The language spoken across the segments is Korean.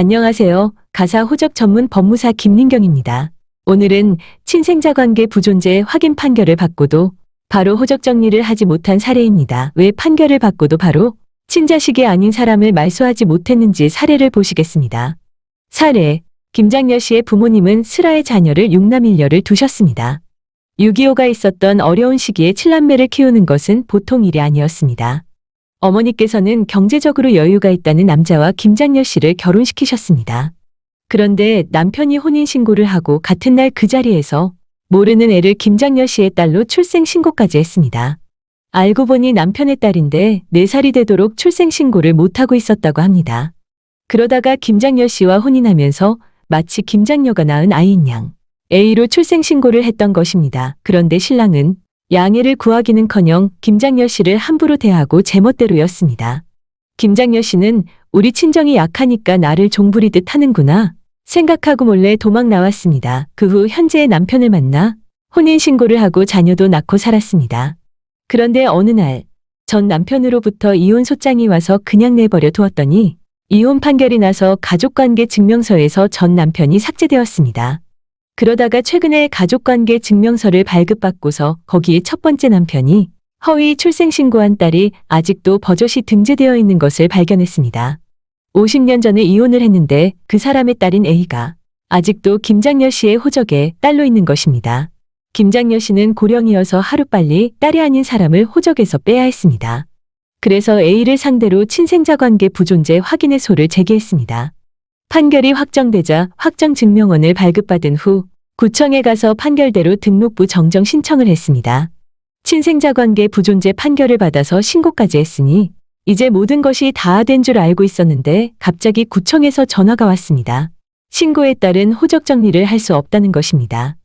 안녕하세요. 가사 호적 전문 법무사 김민경입니다. 오늘은 친생자 관계 부존재 확인 판결을 받고도 바로 호적 정리를 하지 못한 사례입니다. 왜 판결을 받고도 바로 친자식이 아닌 사람을 말소하지 못했는지 사례를 보시겠습니다. 사례, 김장녀 씨의 부모님은 슬아의 자녀를 6남 1녀를 두셨습니다. 6.25가 있었던 어려운 시기에 7남매를 키우는 것은 보통 일이 아니었습니다. 어머니께서는 경제적으로 여유가 있다는 남자와 김장녀 씨를 결혼시키셨습니다. 그런데 남편이 혼인신고를 하고 같은 날 그 자리에서 모르는 애를 김장녀 씨의 딸로 출생신고까지 했습니다. 알고 보니 남편의 딸인데 4살이 되도록 출생신고를 못하고 있었다고 합니다. 그러다가 김장녀 씨와 혼인하면서 마치 김장녀가 낳은 아이인 양 A로 출생신고를 했던 것입니다. 그런데 신랑은 양해를 구하기는커녕 김장녀 씨를 함부로 대하고 제멋대로였습니다. 김장녀 씨는 우리 친정이 약하니까 나를 종부리듯 하는구나 생각하고 몰래 도망 나왔습니다. 그 후 현재의 남편을 만나 혼인신고를 하고 자녀도 낳고 살았습니다. 그런데 어느 날 전 남편으로부터 이혼 소장이 와서 그냥 내버려 두었더니 이혼 판결이 나서 가족관계 증명서에서 전 남편이 삭제되었습니다. 그러다가 최근에 가족관계 증명서를 발급받고서 거기에 첫 번째 남편이 허위 출생신고한 딸이 아직도 버젓이 등재되어 있는 것을 발견했습니다. 50년 전에 이혼을 했는데 그 사람의 딸인 A가 아직도 김장녀 씨의 호적에 딸로 있는 것입니다. 김장녀 씨는 고령이어서 하루빨리 딸이 아닌 사람을 호적에서 빼야 했습니다. 그래서 A를 상대로 친생자 관계 부존재 확인의 소를 제기했습니다. 판결이 확정되자 확정증명원을 발급받은 후 구청에 가서 판결대로 등록부 정정 신청을 했습니다. 친생자 관계 부존재 판결을 받아서 신고까지 했으니 이제 모든 것이 다 된 줄 알고 있었는데 갑자기 구청에서 전화가 왔습니다. 신고에 따른 호적 정리를 할 수 없다는 것입니다.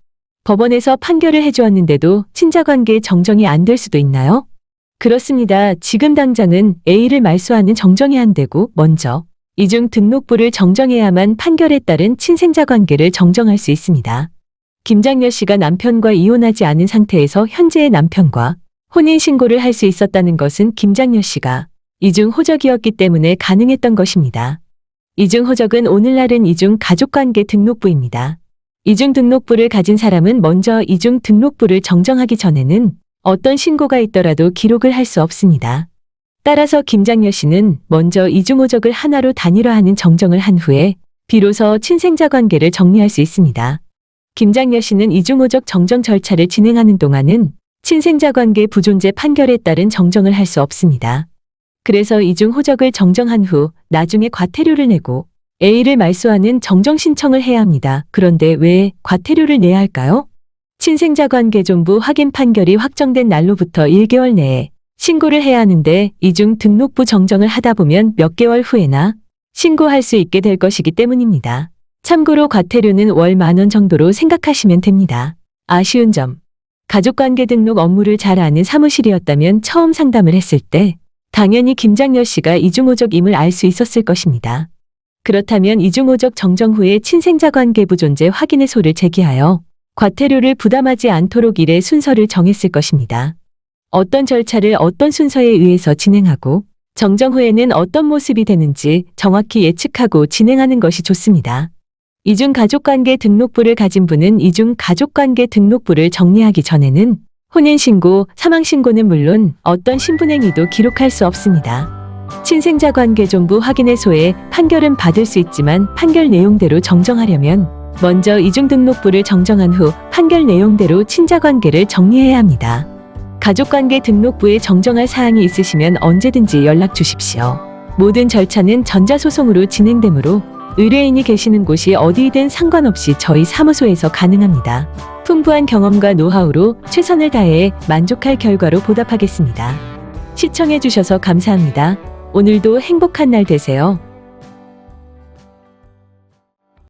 법원에서 판결을 해주었는데도 친자관계 정정이 안 될 수도 있나요? 그렇습니다. 지금 당장은 A를 말소하는 정정이 안 되고 먼저 이중 등록부를 정정해야만 판결에 따른 친생자 관계를 정정할 수 있습니다. 김장녀 씨가 남편과 이혼하지 않은 상태에서 현재의 남편과 혼인신고를 할 수 있었다는 것은 김장녀 씨가 이중 호적이었기 때문에 가능했던 것입니다. 이중 호적은 오늘날은 이중 가족관계 등록부입니다. 이중 등록부를 가진 사람은 먼저 이중 등록부를 정정하기 전에는 어떤 신고가 있더라도 기록을 할 수 없습니다. 따라서 김장녀 씨는 먼저 이중호적을 하나로 단일화하는 정정을 한 후에 비로소 친생자 관계를 정리할 수 있습니다. 김장녀 씨는 이중호적 정정 절차를 진행하는 동안은 친생자 관계 부존재 판결에 따른 정정을 할 수 없습니다. 그래서 이중호적을 정정한 후 나중에 과태료를 내고 A를 말소하는 정정 신청을 해야 합니다. 그런데 왜 과태료를 내야 할까요? 친생자 관계 존부 확인 판결이 확정된 날로부터 1개월 내에 신고를 해야 하는데 이중 등록부 정정을 하다 보면 몇 개월 후에나 신고할 수 있게 될 것이기 때문입니다. 참고로 과태료는 월 10,000원 정도로 생각하시면 됩니다. 아쉬운 점. 가족관계 등록 업무를 잘 아는 사무실이었다면 처음 상담을 했을 때 당연히 김장녀 씨가 이중호적임을 알 수 있었을 것입니다. 그렇다면 이중호적 정정 후에 친생자 관계 부존재 확인의 소를 제기하여 과태료를 부담하지 않도록 일의 순서를 정했을 것입니다. 어떤 절차를 어떤 순서에 의해서 진행하고 정정 후에는 어떤 모습이 되는지 정확히 예측하고 진행하는 것이 좋습니다. 이중 가족관계 등록부를 가진 분은 이중 가족관계 등록부를 정리하기 전에는 혼인신고, 사망신고는 물론 어떤 신분행위도 기록할 수 없습니다. 친생자 관계 존부 확인의 소에 판결은 받을 수 있지만 판결 내용대로 정정하려면 먼저 이중 등록부를 정정한 후 판결 내용대로 친자관계를 정리해야 합니다. 가족관계 등록부에 정정할 사항이 있으시면 언제든지 연락 주십시오. 모든 절차는 전자소송으로 진행되므로 의뢰인이 계시는 곳이 어디이든 상관없이 저희 사무소에서 가능합니다. 풍부한 경험과 노하우로 최선을 다해 만족할 결과로 보답하겠습니다. 시청해주셔서 감사합니다. 오늘도 행복한 날 되세요.